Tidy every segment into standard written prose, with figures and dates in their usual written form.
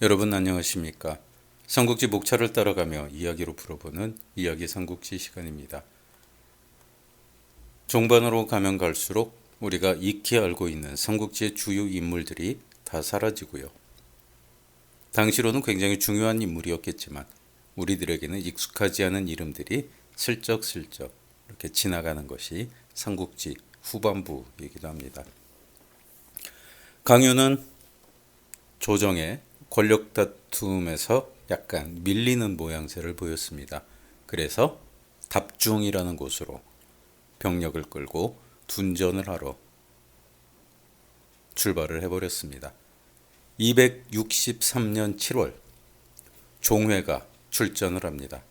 여러분 안녕하십니까? 삼국지 목차를 따라가며 이야기로 풀어보는 이야기 삼국지 시간입니다. 종반으로 가면 갈수록 우리가 익히 알고 있는 삼국지의 주요 인물들이 다 사라지고요. 당시로는 굉장히 중요한 인물이었겠지만 우리들에게는 익숙하지 않은 이름들이 슬쩍슬쩍 이렇게 지나가는 것이 삼국지 후반부이기도 합니다. 강유는 조정의 권력 다툼에서 약간 밀리는 모양새를 보였습니다. 그래서 답중이라는 곳으로 병력을 끌고 둔전을 하러 출발을 해버렸습니다. 263년 7월 종회가 출전을 합니다.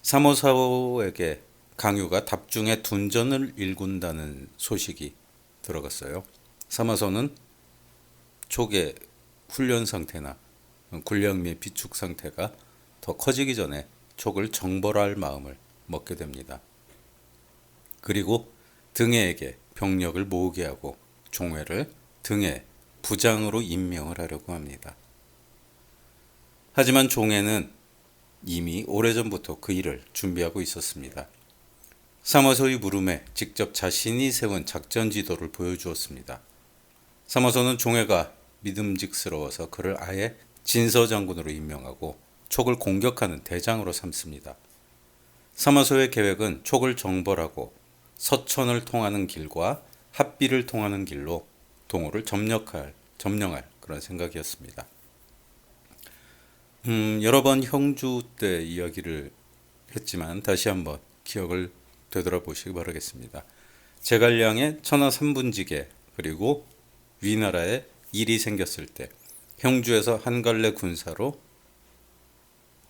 사모사오에게 강유가 답중에 둔전을 일군다는 소식이 들어갔어요. 사마소는 촉의 훈련 상태나 군량 및 비축 상태가 더 커지기 전에 촉을 정벌할 마음을 먹게 됩니다. 그리고 등해에게 병력을 모으게 하고 종회를 등해 부장으로 임명을 하려고 합니다. 하지만 종회는 이미 오래전부터 그 일을 준비하고 있었습니다. 사마소의 물음에 직접 자신이 세운 작전 지도를 보여주었습니다. 사마소는 종회가 믿음직스러워서 그를 아예 진서장군으로 임명하고 촉을 공격하는 대장으로 삼습니다. 사마소의 계획은 촉을 정벌하고 서천을 통하는 길과 합비를 통하는 길로 동호를 점령할 그런 생각이었습니다. 여러 번 형주 때 이야기를 했지만 다시 한번 기억을 되돌아보시기 바라겠습니다. 제갈량의 천하 3분지계 그리고 위나라에 일이 생겼을 때 형주에서 한 갈래 군사로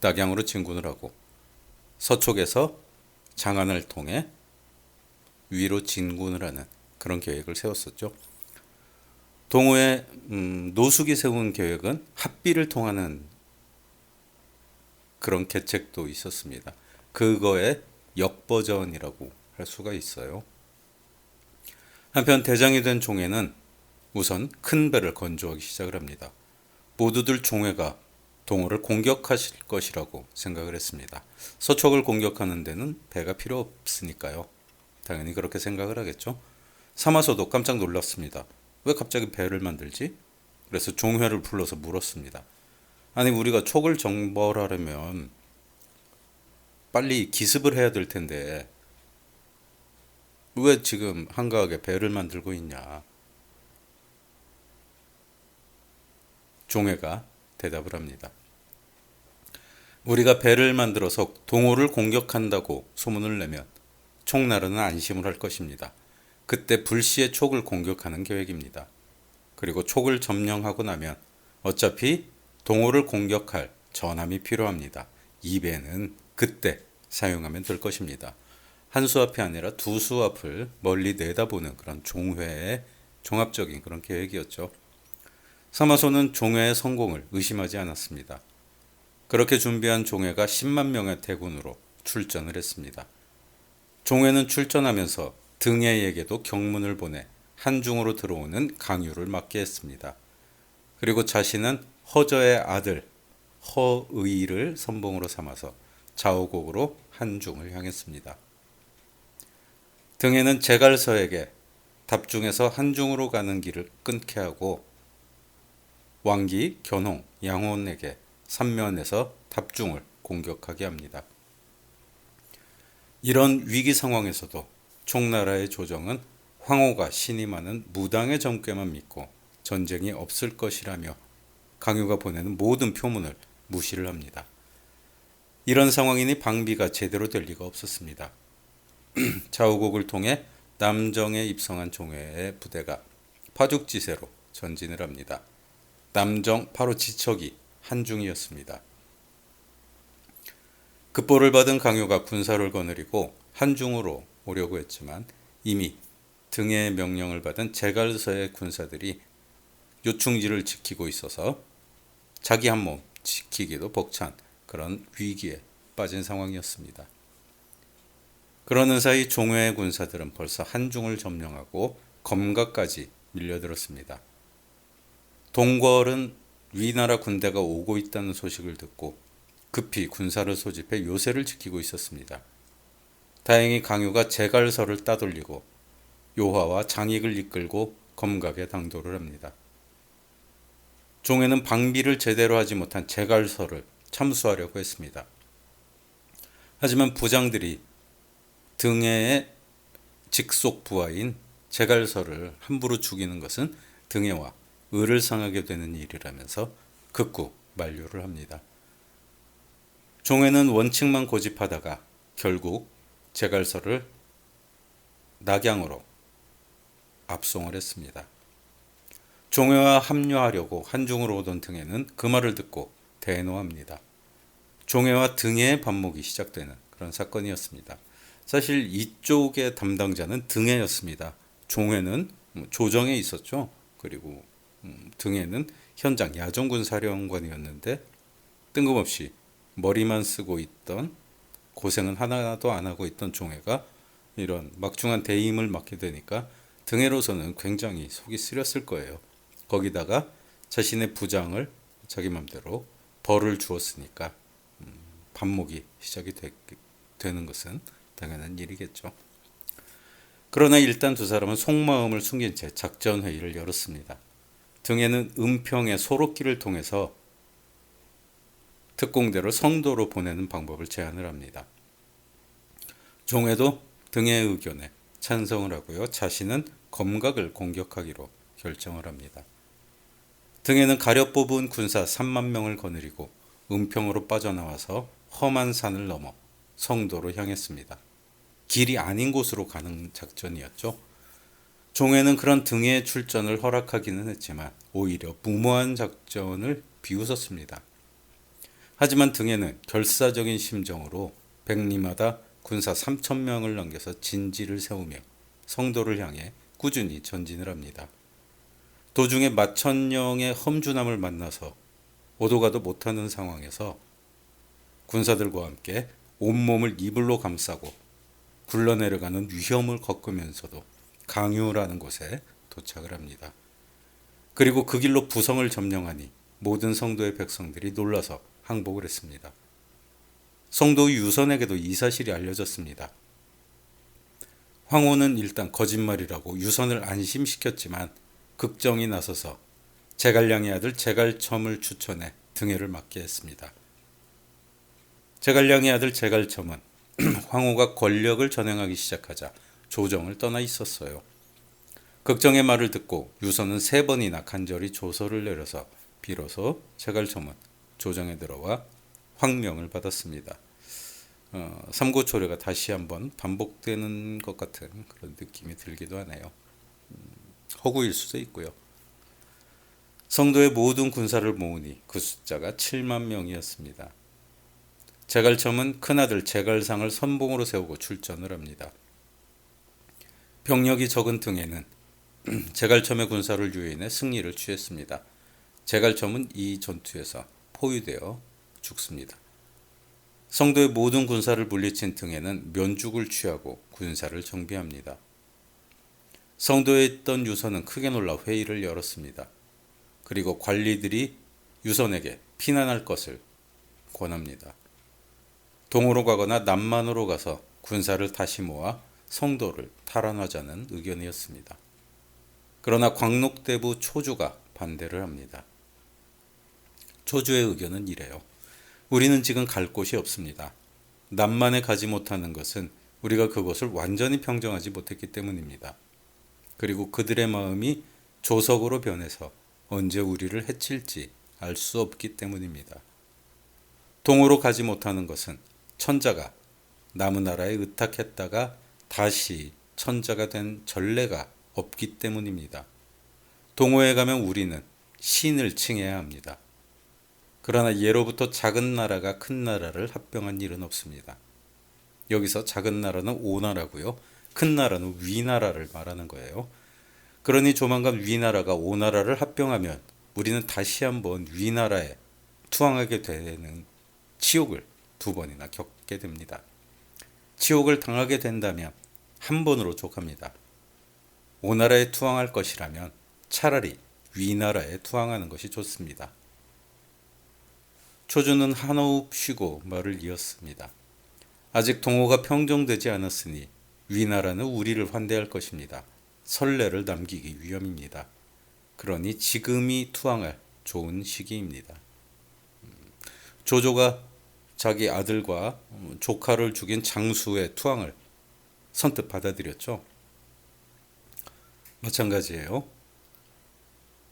낙양으로 진군을 하고 서촉에서 장안을 통해 위로 진군을 하는 그런 계획을 세웠었죠. 동호의 노숙이 세운 계획은 합비를 통하는 그런 계책도 있었습니다. 그거의 역버전이라고 할 수가 있어요. 한편 대장이 된 종회는 우선 큰 배를 건조하기 시작을 합니다. 모두들 종회가 동호를 공격하실 것이라고 생각을 했습니다. 서촉을 공격하는 데는 배가 필요 없으니까요. 당연히 그렇게 생각을 하겠죠. 사마소도 깜짝 놀랐습니다. 왜 갑자기 배를 만들지? 그래서 종회를 불러서 물었습니다. 아니 우리가 촉을 정벌하려면 빨리 기습을 해야 될 텐데 왜 지금 한가하게 배를 만들고 있냐? 종회가 대답을 합니다. 우리가 배를 만들어서 동호를 공격한다고 소문을 내면 촉나라는 안심을 할 것입니다. 그때 불시에 촉을 공격하는 계획입니다. 그리고 촉을 점령하고 나면 어차피 동호를 공격할 전함이 필요합니다. 이 배는 그때 사용하면 될 것입니다. 한 수앞이 아니라 두 수앞을 멀리 내다보는 그런 종회의 종합적인 그런 계획이었죠. 사마소는 종회의 성공을 의심하지 않았습니다. 그렇게 준비한 종회가 10만 명의 대군으로 출전을 했습니다. 종회는 출전하면서 등해에게도 경문을 보내 한중으로 들어오는 강유를 막게 했습니다. 그리고 자신은 허저의 아들 허의를 선봉으로 삼아서 좌우곡으로 한중을 향했습니다. 등해는 제갈서에게 답중에서 한중으로 가는 길을 끊게 하고 왕기, 견홍, 양혼에게 삼면에서 답중을 공격하게 합니다. 이런 위기 상황에서도 촉나라의 조정은 황호가 신임하는 무당의 정죄만 믿고 전쟁이 없을 것이라며 강유가 보내는 모든 표문을 무시를 합니다. 이런 상황이니 방비가 제대로 될 리가 없었습니다. 좌우곡을 통해 남정에 입성한 종회의 부대가 파죽지세로 전진을 합니다. 남정 바로 지척이 한중이었습니다. 급보를 받은 강유가 군사를 거느리고 한중으로 오려고 했지만 이미 등해의 명령을 받은 제갈서의 군사들이 요충지를 지키고 있어서 자기 한 몸 지키기도 벅찬 그런 위기에 빠진 상황이었습니다. 그러는 사이 종회의 군사들은 벌써 한중을 점령하고 검가까지 밀려들었습니다. 동궐은 위나라 군대가 오고 있다는 소식을 듣고 급히 군사를 소집해 요새를 지키고 있었습니다. 다행히 강유가 제갈설을 따돌리고 요하와 장익을 이끌고 검각에 당도를 합니다. 종에는 방비를 제대로 하지 못한 제갈설을 참수하려고 했습니다. 하지만 부장들이 등해의 직속 부하인 제갈설을 함부로 죽이는 것은 등해와 을을 상하게 되는 일이라면서 극구 만류를 합니다. 종에는 원칙만 고집하다가 결국 제갈설을 낙양으로 압송을 했습니다. 종해와 합류하려고 한중으로 오던 등해는 그 말을 듣고 대노합니다. 종해와 등해의 반목이 시작되는 그런 사건이었습니다. 사실 이쪽의 담당자는 등해였습니다. 종해는 조정에 있었죠. 그리고 등해는 현장 야전군 사령관이었는데 뜬금없이 머리만 쓰고 있던, 고생은 하나도 안 하고 있던 종해가 이런 막중한 대임을 맡게 되니까 등해로서는 굉장히 속이 쓰렸을 거예요. 거기다가 자신의 부장을 자기 맘대로 벌을 주었으니까 반목이 시작이 되는 것은 당연한 일이겠죠. 그러나 일단 두 사람은 속마음을 숨긴 채 작전 회의를 열었습니다. 등해는 은평의 소록길을 통해서 특공대를 성도로 보내는 방법을 제안을 합니다. 종해도 등해의 의견에 찬성을 하고요. 자신은 검각을 공격하기로 결정을 합니다. 등해는 가려 뽑은 군사 3만 명을 거느리고 은평으로 빠져나와서 험한 산을 넘어 성도로 향했습니다. 길이 아닌 곳으로 가는 작전이었죠. 종해는 그런 등해의 출전을 허락하기는 했지만 오히려 무모한 작전을 비웃었습니다. 하지만 등해는 결사적인 심정으로 백리마다 군사 3,000명을 넘겨서 진지를 세우며 성도를 향해 꾸준히 전진을 합니다. 도중에 마천령의 험준함을 만나서 오도가도 못하는 상황에서 군사들과 함께 온몸을 이불로 감싸고 굴러내려가는 위험을 겪으면서도 강유라는 곳에 도착을 합니다. 그리고 그 길로 부성을 점령하니 모든 성도의 백성들이 놀라서 항복을 했습니다. 성도 유선에게도 이 사실이 알려졌습니다. 황후는 일단 거짓말이라고 유선을 안심시켰지만 극정이 나서서 제갈량의 아들 제갈첨을 추천해 등해를 맡게 했습니다. 제갈량의 아들 제갈첨은 황후가 권력을 전행하기 시작하자 조정을 떠나 있었어요. 극정의 말을 듣고 유선은 3번이나 간절히 조서를 내려서 비로소 제갈첨은 조정에 들어와 황명을 받았습니다. 삼고초려가 다시 한번 반복되는 것 같은 그런 느낌이 들기도 하네요. 허구일 수도 있고요. 성도의 모든 군사를 모으니 그 숫자가 7만 명이었습니다. 제갈첨은 큰아들 제갈상을 선봉으로 세우고 출전을 합니다. 병력이 적은 등에는 제갈첨의 군사를 유인해 승리를 취했습니다. 제갈첨은 이 전투에서 포위되어 죽습니다. 성도의 모든 군사를 물리친 등에는 면죽을 취하고 군사를 정비합니다. 성도에 있던 유선은 크게 놀라 회의를 열었습니다. 그리고 관리들이 유선에게 피난할 것을 권합니다. 동으로 가거나 남만으로 가서 군사를 다시 모아 성도를 탈환하자는 의견이었습니다. 그러나 광록대부 초주가 반대를 합니다. 초주의 의견은 이래요. 우리는 지금 갈 곳이 없습니다. 남만에 가지 못하는 것은 우리가 그곳을 완전히 평정하지 못했기 때문입니다. 그리고 그들의 마음이 조석으로 변해서 언제 우리를 해칠지 알 수 없기 때문입니다. 동으로 가지 못하는 것은 천자가 나무나라에 의탁했다가 다시 천자가 된 전례가 없기 때문입니다. 동호에 가면 우리는 신을 칭해야 합니다. 그러나 예로부터 작은 나라가 큰 나라를 합병한 일은 없습니다. 여기서 작은 나라는 오나라고요. 큰 나라는 위나라를 말하는 거예요. 그러니 조만간 위나라가 오나라를 합병하면 우리는 다시 한번 위나라에 투항하게 되는 치욕을 2번이나 겪게 됩니다. 치욕을 당하게 된다면 한 번으로 족합니다. 오나라에 투항할 것이라면 차라리 위나라에 투항하는 것이 좋습니다. 초주는 한호흡 쉬고 말을 이었습니다. 아직 동호가 평정되지 않았으니 위나라는 우리를 환대할 것입니다. 선례를 남기기 위함입니다. 그러니 지금이 투항할 좋은 시기입니다. 조조가 자기 아들과 조카를 죽인 장수의 투항을 선뜻 받아들였죠. 마찬가지예요.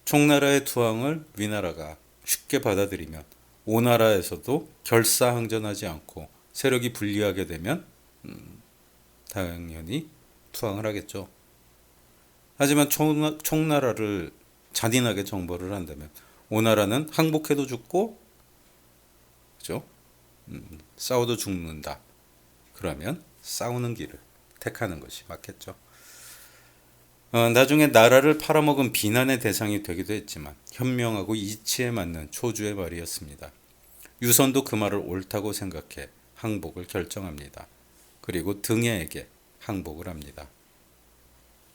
총나라의 투항을 위나라가 쉽게 받아들이면 오나라에서도 결사항전하지 않고 세력이 분리하게 되면 당연히 투항을 하겠죠. 하지만 총나라를 잔인하게 정벌을 한다면 오나라는 항복해도 죽고, 그죠? 싸워도 죽는다. 그러면 싸우는 길을 택하는 것이 맞겠죠. 나중에 나라를 팔아먹은 비난의 대상이 되기도 했지만 현명하고 이치에 맞는 초주의 말이었습니다. 유선도 그 말을 옳다고 생각해 항복을 결정합니다. 그리고 등해에게 항복을 합니다.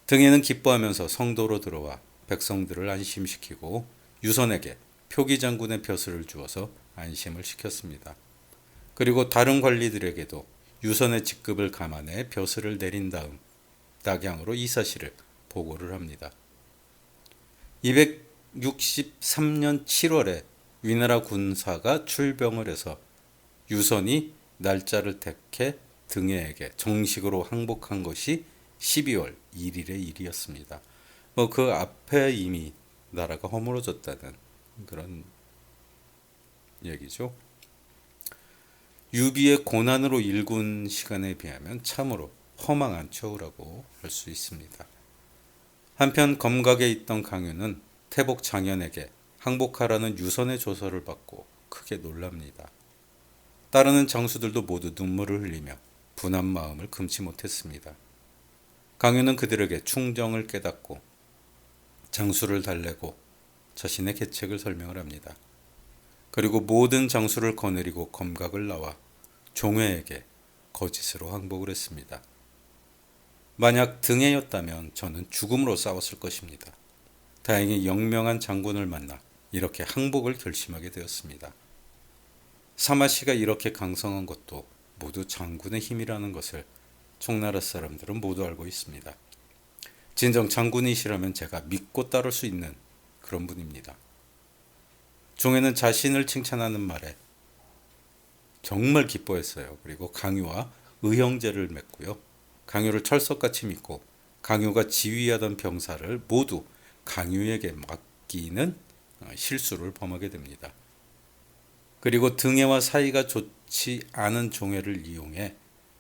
등해는 기뻐하면서 성도로 들어와 백성들을 안심시키고 유선에게 표기 장군의 벼슬을 주어서 안심을 시켰습니다. 그리고 다른 관리들에게도 유선의 직급을 감안해 벼슬을 내린 다음 낙양으로 이 사실을 보고를 합니다. 263년 7월에 위나라 군사가 출병을 해서 유선이 날짜를 택해 등해에게 정식으로 항복한 것이 12월 1일의 일이었습니다. 그 앞에 이미 나라가 허물어졌다는 그런 얘기죠. 유비의 고난으로 일군 시간에 비하면 참으로 허망한 처우라고 할 수 있습니다. 한편 검각에 있던 강유는 태복 장현에게 항복하라는 유선의 조서를 받고 크게 놀랍니다. 따르는 장수들도 모두 눈물을 흘리며 분한 마음을 금치 못했습니다. 강유는 그들에게 충정을 깨닫고 장수를 달래고 자신의 계책을 설명을 합니다. 그리고 모든 장수를 거느리고 검각을 나와 종회에게 거짓으로 항복을 했습니다. 만약 등해였다면 저는 죽음으로 싸웠을 것입니다. 다행히 영명한 장군을 만나 이렇게 항복을 결심하게 되었습니다. 사마씨가 이렇게 강성한 것도 모두 장군의 힘이라는 것을 총나라 사람들은 모두 알고 있습니다. 진정 장군이시라면 제가 믿고 따를 수 있는 그런 분입니다. 종회는 자신을 칭찬하는 말에 정말 기뻐했어요. 그리고 강유와 의형제를 맺고요. 강유를 철석같이 믿고 강유가 지휘하던 병사를 모두 강유에게 맡기는 실수를 범하게 됩니다. 그리고 등해와 사이가 좋지 않은 종회를 이용해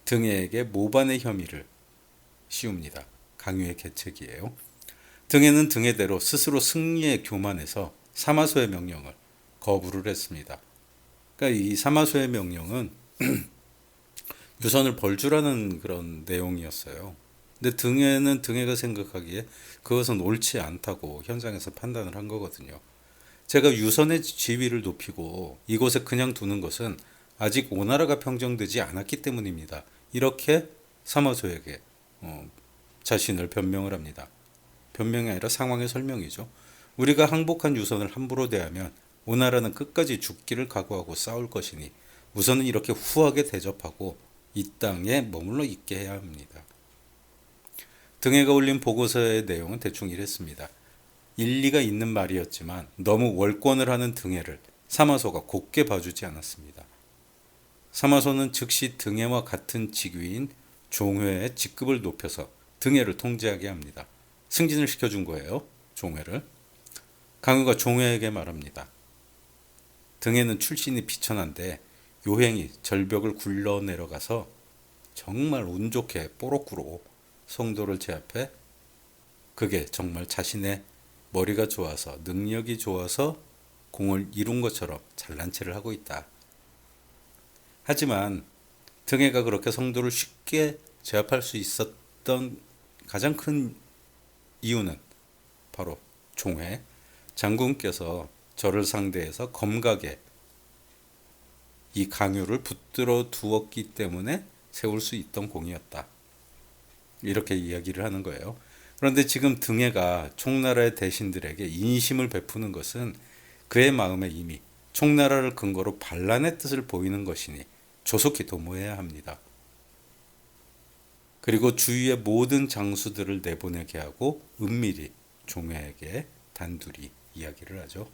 등해에게 모반의 혐의를 씌웁니다. 강유의 계책이에요. 등해는 등해대로 스스로 승리에 교만해서 사마소의 명령을 거부를 했습니다. 그러니까 이 사마소의 명령은 유선을 벌주라는 그런 내용이었어요. 근데 등해는 등해가 생각하기에 그것은 옳지 않다고 현장에서 판단을 한 거거든요. 제가 유선의 지위를 높이고 이곳에 그냥 두는 것은 아직 오나라가 평정되지 않았기 때문입니다. 이렇게 사마소에게 자신을 변명을 합니다. 변명이 아니라 상황의 설명이죠. 우리가 항복한 유선을 함부로 대하면 오나라는 끝까지 죽기를 각오하고 싸울 것이니 우선은 이렇게 후하게 대접하고 이 땅에 머물러 있게 해야 합니다. 등해가 올린 보고서의 내용은 대충 이랬습니다. 일리가 있는 말이었지만 너무 월권을 하는 등해를 사마소가 곱게 봐주지 않았습니다. 사마소는 즉시 등해와 같은 직위인 종회의 직급을 높여서 등해를 통제하게 합니다. 승진을 시켜준 거예요. 종회를. 강유가 종회에게 말합니다. 등해는 출신이 비천한데 요행이 절벽을 굴러 내려가서 정말 운 좋게 뽀록구로 성도를 제압해 그게 정말 자신의 머리가 좋아서 능력이 좋아서 공을 이룬 것처럼 잘난 체를 하고 있다. 하지만 등해가 그렇게 성도를 쉽게 제압할 수 있었던 가장 큰 이유는 바로 종회 장군께서 저를 상대해서 검각에 이 강유를 붙들어 두었기 때문에 세울 수 있던 공이었다. 이렇게 이야기를 하는 거예요. 그런데 지금 등해가 총나라의 대신들에게 인심을 베푸는 것은 그의 마음에 이미 총나라를 근거로 반란의 뜻을 보이는 것이니 조속히 도모해야 합니다. 그리고 주위의 모든 장수들을 내보내게 하고 은밀히 종회에게 단둘이 이야기를 하죠.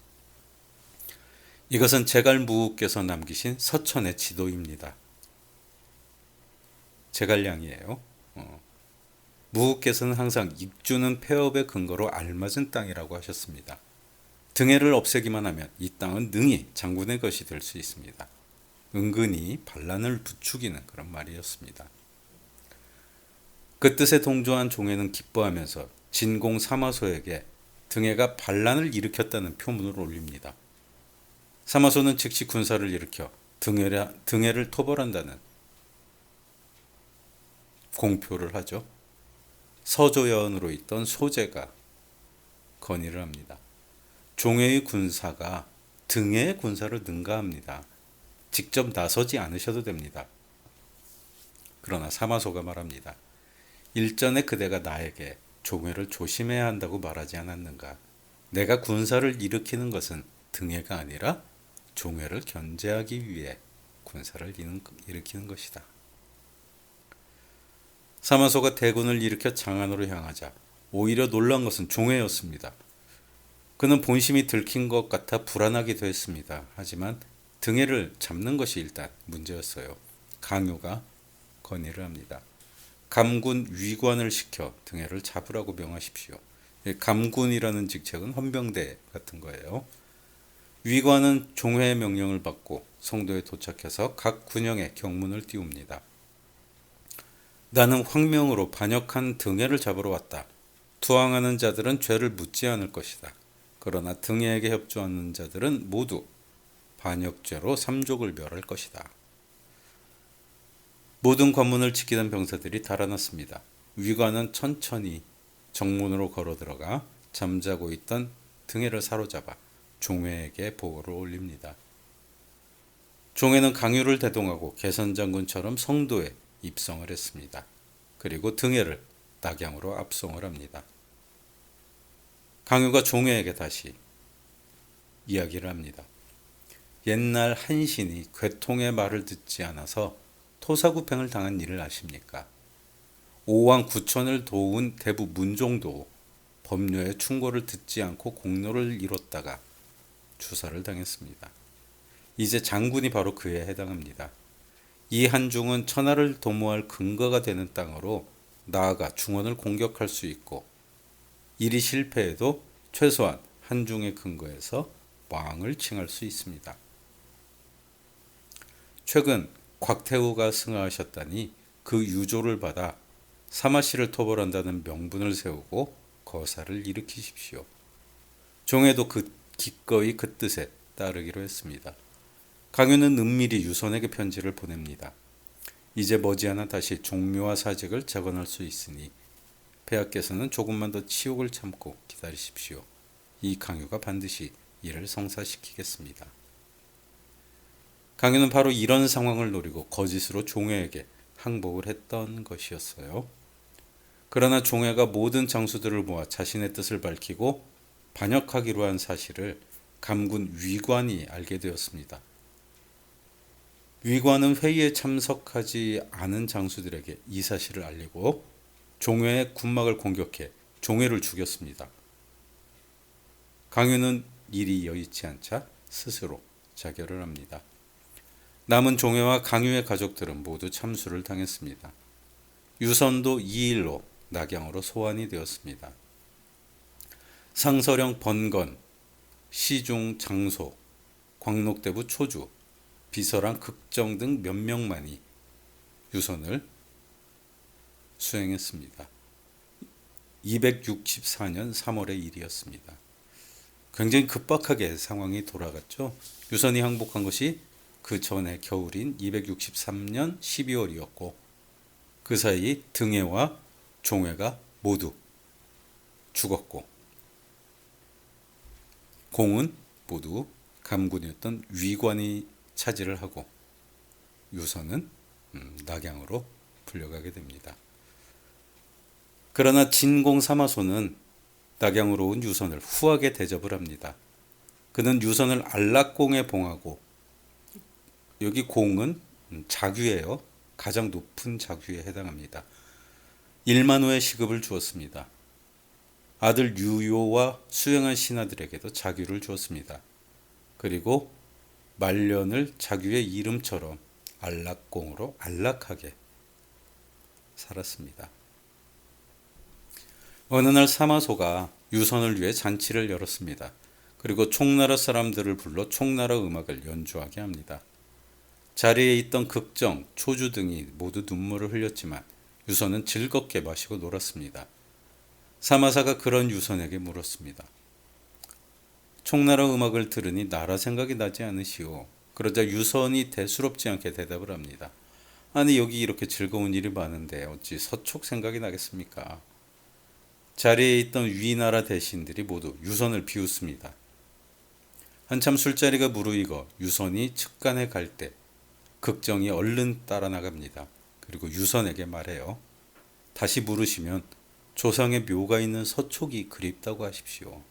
이것은 제갈무후께서 남기신 서천의 지도입니다. 제갈량이에요. 무후께서는 항상 익주는 폐업의 근거로 알맞은 땅이라고 하셨습니다. 등해를 없애기만 하면 이 땅은 능히 장군의 것이 될 수 있습니다. 은근히 반란을 부추기는 그런 말이었습니다. 그 뜻에 동조한 종회는 기뻐하면서 진공 사마소에게 등해가 반란을 일으켰다는 표문을 올립니다. 사마소는 즉시 군사를 일으켜 등해를 토벌한다는 공표를 하죠. 서조연으로 있던 소재가 건의를 합니다. 종회의 군사가 등해의 군사를 능가합니다. 직접 나서지 않으셔도 됩니다. 그러나 사마소가 말합니다. 일전에 그대가 나에게 종회를 조심해야 한다고 말하지 않았는가? 내가 군사를 일으키는 것은 등해가 아니라 종회를 견제하기 위해 군사를 일으키는 것이다. 사마소가 대군을 일으켜 장안으로 향하자 오히려 놀란 것은 종회였습니다. 그는 본심이 들킨 것 같아 불안하기도 했습니다. 하지만 등해를 잡는 것이 일단 문제였어요. 강요가 건의를 합니다. 감군 위관을 시켜 등해를 잡으라고 명하십시오. 감군이라는 직책은 헌병대 같은 거예요. 위관은 종회의 명령을 받고 성도에 도착해서 각 군영에 경문을 띄웁니다. 나는 황명으로 반역한 등해를 잡으러 왔다. 투항하는 자들은 죄를 묻지 않을 것이다. 그러나 등해에게 협조하는 자들은 모두 반역죄로 삼족을 멸할 것이다. 모든 관문을 지키던 병사들이 달아났습니다. 위관은 천천히 정문으로 걸어 들어가 잠자고 있던 등해를 사로잡아 종회에게 보고를 올립니다. 종회는 강유를 대동하고 개선장군처럼 성도에 입성을 했습니다. 그리고 등해를 낙양으로 압송을 합니다. 강유가 종회에게 다시 이야기를 합니다. 옛날 한신이 괴통의 말을 듣지 않아서 토사구팽을 당한 일을 아십니까? 오왕 구천을 도운 대부 문종도 법료의 충고를 듣지 않고 공로를 이뤘다가 주사를 당했습니다. 이제 장군이 바로 그에 해당합니다. 이 한중은 천하를 도모할 근거가 되는 땅으로 나아가 중원을 공격할 수 있고 일이 실패해도 최소한 한중의 근거에서 왕을 칭할 수 있습니다. 최근 곽태우가 승하하셨다니 그 유조를 받아 사마씨를 토벌한다는 명분을 세우고 거사를 일으키십시오. 종에도 기꺼이 그 뜻에 따르기로 했습니다. 강유는 은밀히 유선에게 편지를 보냅니다. 이제 머지않아 다시 종묘와 사직을 재건할 수 있으니 폐하께서는 조금만 더 치욕을 참고 기다리십시오. 이 강유가 반드시 이를 성사시키겠습니다. 강유는 바로 이런 상황을 노리고 거짓으로 종회에게 항복을 했던 것이었어요. 그러나 종회가 모든 장수들을 모아 자신의 뜻을 밝히고 반역하기로 한 사실을 감군 위관이 알게 되었습니다. 위관은 회의에 참석하지 않은 장수들에게 이 사실을 알리고 종회의 군막을 공격해 종회를 죽였습니다. 강유는 일이 여의치 않자 스스로 자결을 합니다. 남은 종회와 강유의 가족들은 모두 참수를 당했습니다. 유선도 이 일로 낙양으로 소환이 되었습니다. 상서령 번건, 시중 장소, 광록대부 초주, 비서랑 극정 등 몇 명만이 유선을 수행했습니다. 264년 3월의 일이었습니다. 굉장히 급박하게 상황이 돌아갔죠. 유선이 항복한 것이 그 전에 겨울인 263년 12월이었고 그 사이 등해와 종회가 모두 죽었고 공은 모두 감군이었던 위관이 차지를 하고 유선은 낙양으로 풀려가게 됩니다. 그러나 진공 사마소는 낙양으로 온 유선을 후하게 대접을 합니다. 그는 유선을 안락공에 봉하고, 여기 공은 자규예요. 가장 높은 자규에 해당합니다. 1만 호의 시급을 주었습니다. 아들 유요와 수행한 신하들에게도 자규를 주었습니다. 그리고 말년을 자규의 이름처럼 안락공으로 안락하게 살았습니다. 어느 날 사마소가 유선을 위해 잔치를 열었습니다. 그리고 총나라 사람들을 불러 총나라 음악을 연주하게 합니다. 자리에 있던 극정, 초주 등이 모두 눈물을 흘렸지만 유선은 즐겁게 마시고 놀았습니다. 사마사가 그런 유선에게 물었습니다. 총나라 음악을 들으니 나라 생각이 나지 않으시오? 그러자 유선이 대수롭지 않게 대답을 합니다. 아니, 여기 이렇게 즐거운 일이 많은데 어찌 서촉 생각이 나겠습니까? 자리에 있던 위나라 대신들이 모두 유선을 비웃습니다. 한참 술자리가 무르익어 유선이 측간에 갈 때 극정이 얼른 따라 나갑니다. 그리고 유선에게 말해요. 다시 물으시면 조상의 묘가 있는 서촉이 그립다고 하십시오.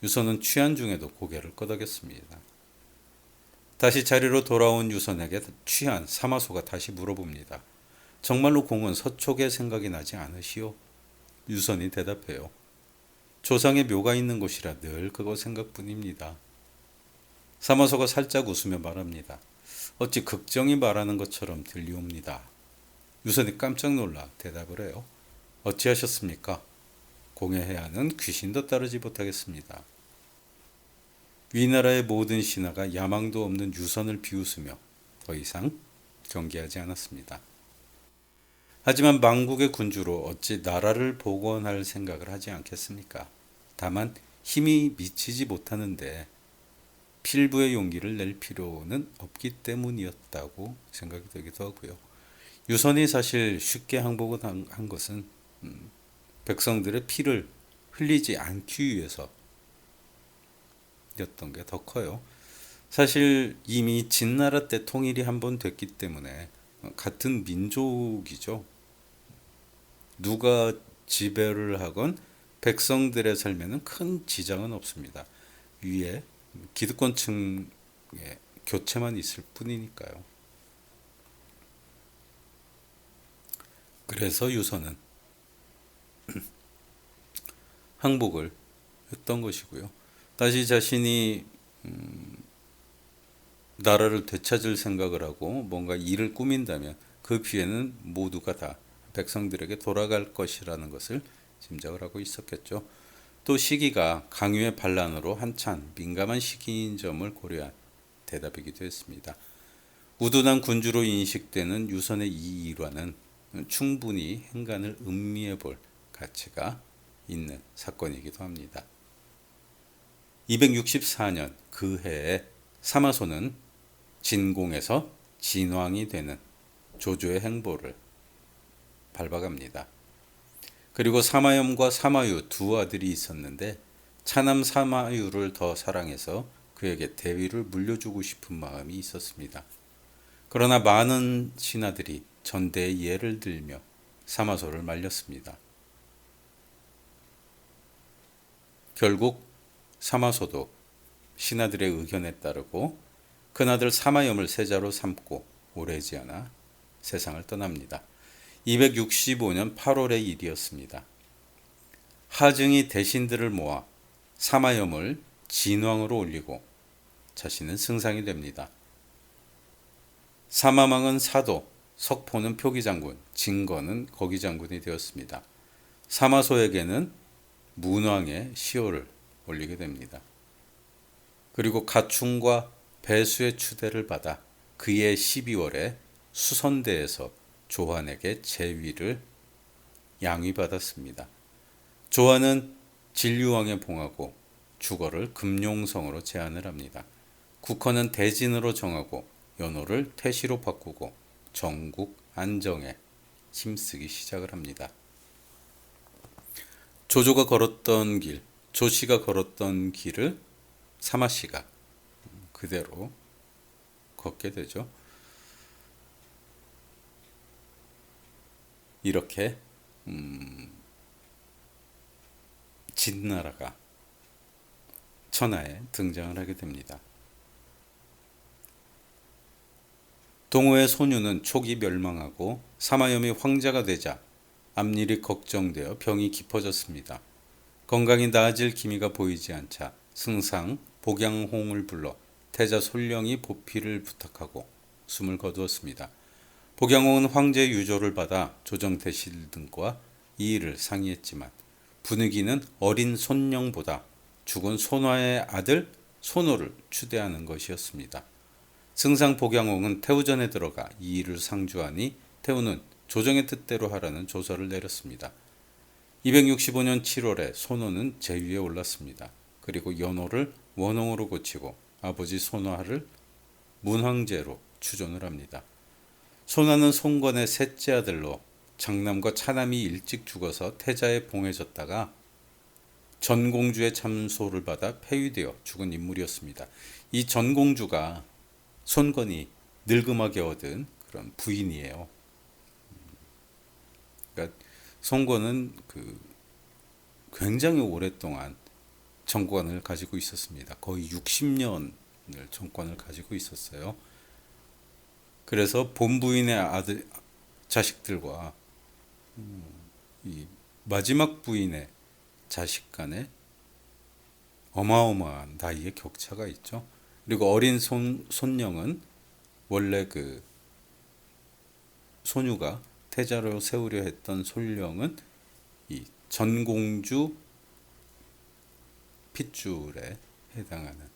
유선은 취한 중에도 고개를 끄덕였습니다. 다시 자리로 돌아온 유선에게 취한 사마소가 다시 물어봅니다. 정말로 공은 서촉의 생각이 나지 않으시오? 유선이 대답해요. 조상의 묘가 있는 곳이라 늘 그거 생각뿐입니다. 사마소가 살짝 웃으며 말합니다. 어찌 극정이 말하는 것처럼 들리옵니다. 유선이 깜짝 놀라 대답을 해요. 어찌하셨습니까? 공의 해안은 귀신도 따르지 못하겠습니다. 위나라의 모든 신하가 야망도 없는 유선을 비웃으며 더 이상 경계하지 않았습니다. 하지만 망국의 군주로 어찌 나라를 복원할 생각을 하지 않겠습니까? 다만 힘이 미치지 못하는데 필부의 용기를 낼 필요는 없기 때문이었다고 생각이 되기도 하고요. 유선이 사실 쉽게 항복을 한 것은 백성들의 피를 흘리지 않기 위해서 였던 게 더 커요. 사실 이미 진나라 때 통일이 한 번 됐기 때문에 같은 민족이죠. 누가 지배를 하건 백성들의 삶에는 큰 지장은 없습니다. 위에 기득권층의 교체만 있을 뿐이니까요. 그래서 유선은 항복을 했던 것이고요. 다시 자신이 나라를 되찾을 생각을 하고 뭔가 일을 꾸민다면 그 피해는 모두가 다 백성들에게 돌아갈 것이라는 것을 짐작을 하고 있었겠죠. 또 시기가 강유의 반란으로 한참 민감한 시기인 점을 고려한 대답이기도 했습니다. 우둔한 군주로 인식되는 유선의 이 일화는 충분히 행간을 음미해 볼 가치가 있는 사건이기도 합니다. 264년 그 해에 사마소는 진공에서 진왕이 되는 조조의 행보를 밟아갑니다. 그리고 사마염과 사마유 두 아들이 있었는데 차남 사마유를 더 사랑해서 그에게 대위를 물려주고 싶은 마음이 있었습니다. 그러나 많은 신하들이 전대의 예를 들며 사마소를 말렸습니다. 결국 사마소도 신하들의 의견에 따르고 큰아들 사마염을 세자로 삼고 오래지 않아 세상을 떠납니다. 265년 8월의 일이었습니다. 하증이 대신들을 모아 사마염을 진왕으로 올리고 자신은 승상이 됩니다. 사마망은 사도, 석포는 표기장군, 진거는 거기장군이 되었습니다. 사마소에게는 문왕의 시호를 올리게 됩니다. 그리고 가충과 배수의 추대를 받아 그해 12월에 수선대에서 조한에게 제위를 양위받았습니다. 조한은 진류왕에 봉하고 주거를 금룡성으로 제안을 합니다. 국헌은 대진으로 정하고 연호를 태시로 바꾸고 정국 안정에 힘쓰기 시작을 합니다. 조조가 걸었던 길, 조씨가 걸었던 길을 사마씨가 그대로 걷게 되죠. 이렇게 진나라가 천하에 등장을 하게 됩니다. 동호의 소유는 촉이 멸망하고 사마염이 황자가 되자 앞일이 걱정되어 병이 깊어졌습니다. 건강이 나아질 기미가 보이지 않자 승상 복양홍을 불러 태자 솔령이 보필을 부탁하고 숨을 거두었습니다. 복양홍은 황제의 유조를 받아 조정대실 등과 이 일을 상의했지만 분위기는 어린 손령보다 죽은 손화의 아들 손호를 추대하는 것이었습니다. 승상 복양홍은 태우전에 들어가 이 일을 상주하니 태우는 조정의 뜻대로 하라는 조서를 내렸습니다. 265년 7월에 손호는 제위에 올랐습니다. 그리고 연호를 원홍으로 고치고 아버지 손화를 문황제로 추존을 합니다. 손화는 송건의 셋째 아들로 장남과 차남이 일찍 죽어서 태자에 봉해졌다가 전공주의 참소를 받아 폐위되어 죽은 인물이었습니다. 이 전공주가 손건이 늙음하게 얻은 그런 부인이에요. 그러니까 손건은 굉장히 오랫동안 정권을 가지고 있었습니다. 거의 60년을 정권을 가지고 있었어요. 그래서 본부인의 아들 자식들과 이 마지막 부인의 자식 간에 어마어마한 나이의 격차가 있죠. 그리고 어린 손령은 원래 손유가 태자로 세우려 했던 솔령은 이 전공주 핏줄에 해당하는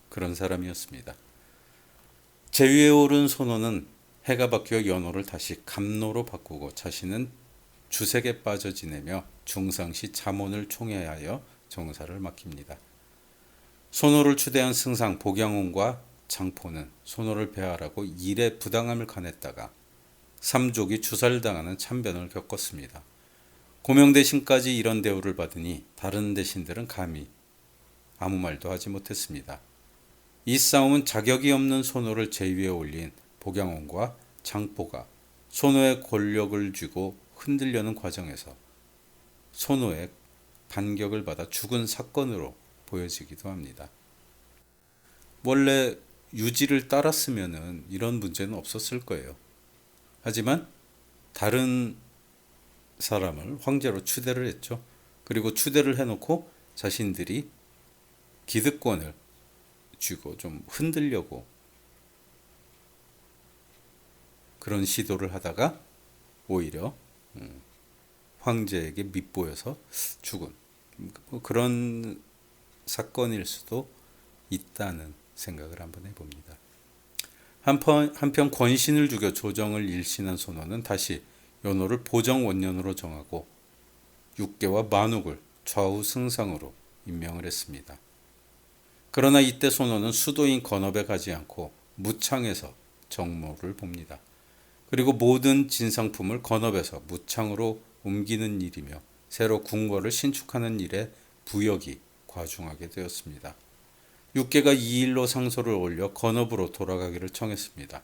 그런 사람이었습니다. 제위에 오른 손호는 해가 바뀌어 연호를 다시 감로로 바꾸고 자신은 주색에 빠져 지내며 중상시 잠원을 총애하여 정사를 맡깁니다. 손호를 추대한 승상 복양홍과 장포는 손호를 배하라고 일의 부당함을 가냈다가 삼족이 주살당하는 참변을 겪었습니다. 고명대신까지 이런 대우를 받으니 다른 대신들은 감히 아무 말도 하지 못했습니다. 이 싸움은 자격이 없는 손호를 제위에 올린 복양홍과 장포가 손호의 권력을 쥐고 흔들려는 과정에서 손호의 반격을 받아 죽은 사건으로 보여지기도 합니다. 원래 유지를 따랐으면 이런 문제는 없었을 거예요. 하지만 다른 사람을 황제로 추대를 했죠. 그리고 추대를 해놓고 자신들이 기득권을 쥐고 좀 흔들려고 그런 시도를 하다가 오히려 황제에게 밉보여서 죽은 그런 사건일 수도 있다는 생각을 한번 해봅니다. 한편 권신을 죽여 조정을 일신한 손호는 다시 연호를 보정원년으로 정하고 육계와 만욱을 좌우 승상으로 임명을 했습니다. 그러나 이때 손호는 수도인 건업에 가지 않고 무창에서 정모를 봅니다. 그리고 모든 진상품을 건업에서 무창으로 옮기는 일이며 새로 궁궐을 신축하는 일에 부역이 과중하게 되었습니다. 육계가 이 일로 상소를 올려 건업으로 돌아가기를 청했습니다.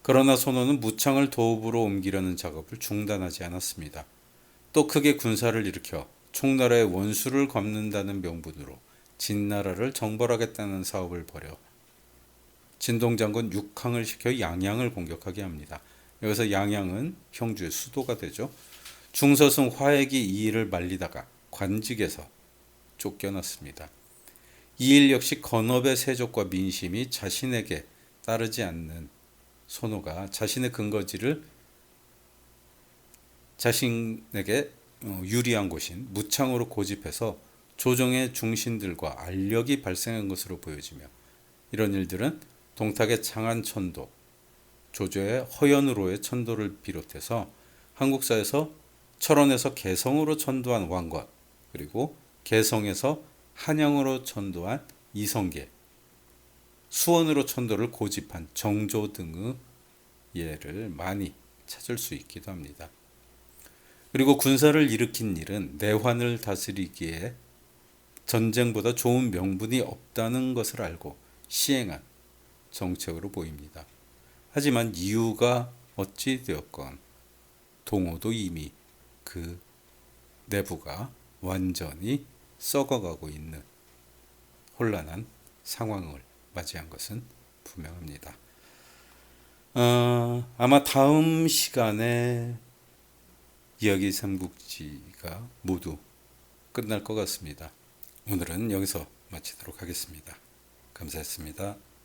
그러나 손호는 무창을 도읍으로 옮기려는 작업을 중단하지 않았습니다. 또 크게 군사를 일으켜 총나라의 원수를 갚는다는 명분으로 진나라를 정벌하겠다는 사업을 벌여 진동장군 육항을 시켜 양양을 공격하게 합니다. 여기서 양양은 형주의 수도가 되죠. 중서승 화획이 이 일을 말리다가 관직에서 쫓겨났습니다. 이 일 역시 건업의 세족과 민심이 자신에게 따르지 않는 손호가 자신의 근거지를 자신에게 유리한 곳인 무창으로 고집해서 조정의 중신들과 알력이 발생한 것으로 보여지며 이런 일들은 동탁의 장안천도, 조조의 허연으로의 천도를 비롯해서 한국사에서 철원에서 개성으로 천도한 왕건, 그리고 개성에서 한양으로 천도한 이성계, 수원으로 천도를 고집한 정조 등의 예를 많이 찾을 수 있기도 합니다. 그리고 군사를 일으킨 일은 내환을 다스리기에 전쟁보다 좋은 명분이 없다는 것을 알고 시행한 정책으로 보입니다. 하지만 이유가 어찌 되었건 동호도 이미 그 내부가 완전히 썩어가고 있는 혼란한 상황을 맞이한 것은 분명합니다. 아마 다음 시간에 이야기 삼국지가 모두 끝날 것 같습니다. 오늘은 여기서 마치도록 하겠습니다. 감사했습니다.